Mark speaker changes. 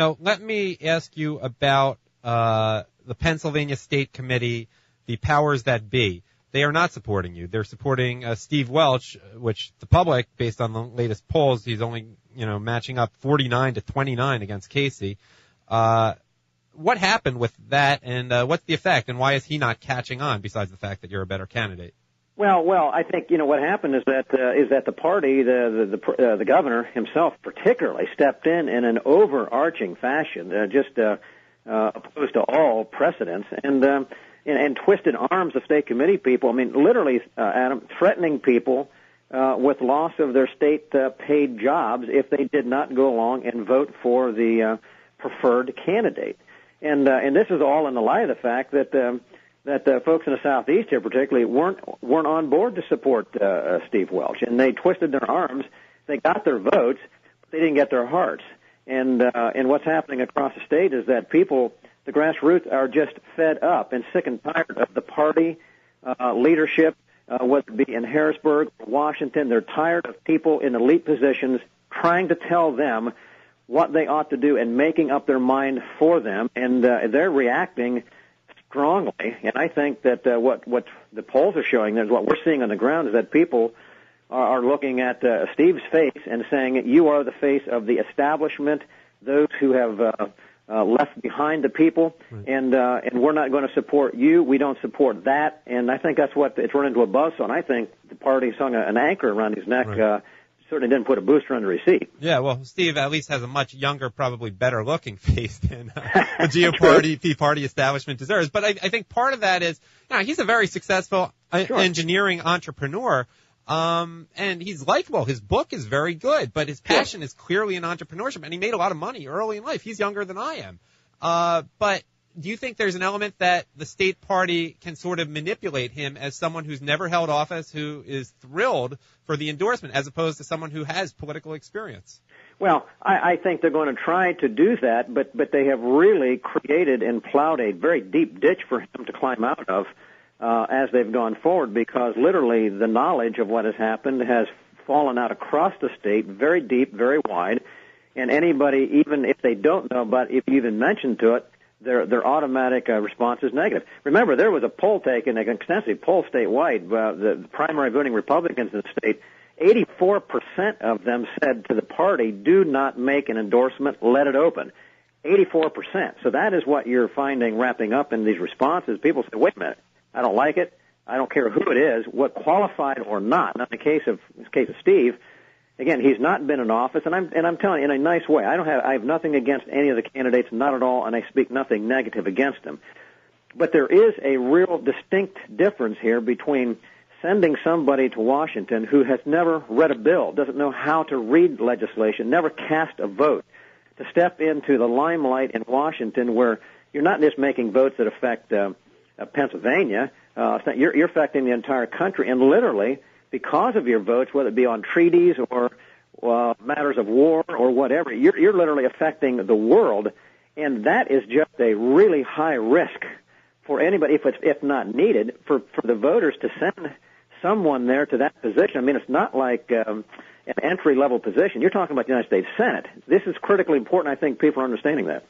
Speaker 1: Now, let me ask you about the Pennsylvania State Committee, the powers that be. They are not supporting you. They're supporting Steve Welch, which the public, based on the latest polls, he's only, matching up 49-29 against Casey. What happened with that, and what's the effect, and why is he not catching on, besides the fact that you're a better candidate?
Speaker 2: Well, I think what happened is that the party, the governor himself, particularly stepped in an overarching fashion, opposed to all precedents, and twisted arms of state committee people. I mean, literally, Adam, threatening people with loss of their state paid jobs if they did not go along and vote for the preferred candidate. And this is all in the light of the fact that folks in the Southeast here particularly weren't on board to support Steve Welch, and they twisted their arms. They got their votes, but they didn't get their hearts. And what's happening across the state is that people, the grassroots, are just fed up and sick and tired of the party leadership, whether it be in Harrisburg or Washington. They're tired of people in elite positions trying to tell them what they ought to do and making up their mind for them, and they're reacting strongly. And I think that what the polls are showing, is what we're seeing on the ground, is that people are looking at Steve's face and saying, you are the face of the establishment, those who have left behind the people, right. And we're not going to support you. We don't support that. And I think that's what it's run into a buzzsaw. And I think the party hung an anchor around his neck. Right. Certainly didn't put a booster under his seat.
Speaker 1: Yeah, well, Steve at least has a much younger, probably better-looking face than the GOP party establishment deserves. But I think part of that is, he's a very successful engineering entrepreneur, and he's likable. His book is very good, but his passion is clearly in entrepreneurship, and he made a lot of money early in life. He's younger than I am. But do you think there's an element that the state party can sort of manipulate him as someone who's never held office, who is thrilled for the endorsement, as opposed to someone who has political experience?
Speaker 2: Well, I think they're going to try to do that, but they have really created and plowed a very deep ditch for him to climb out of as they've gone forward, because literally the knowledge of what has happened has fallen out across the state, very deep, very wide, and anybody, even if they don't know, but if you even mention to it, their automatic response is negative. Remember, there was a poll taken, an extensive poll statewide, the primary voting Republicans in the state, 84% of them said to the party, do not make an endorsement, let it open. 84%. So that is what you're finding wrapping up in these responses. People say, wait a minute, I don't like it. I don't care who it is, what qualified or not. Now, in the case of Steve, again, he's not been in office, and I'm telling you in a nice way. I have nothing against any of the candidates, not at all, and I speak nothing negative against them. But there is a real distinct difference here between sending somebody to Washington who has never read a bill, doesn't know how to read legislation, never cast a vote, to step into the limelight in Washington, where you're not just making votes that affect Pennsylvania, you're affecting the entire country, and literally, because of your votes, whether it be on treaties or matters of war or whatever, you're literally affecting the world, and that is just a really high risk for anybody, if not needed, for the voters to send someone there to that position. I mean, it's not like an entry-level position. You're talking about the United States Senate. This is critically important. I think people are understanding that.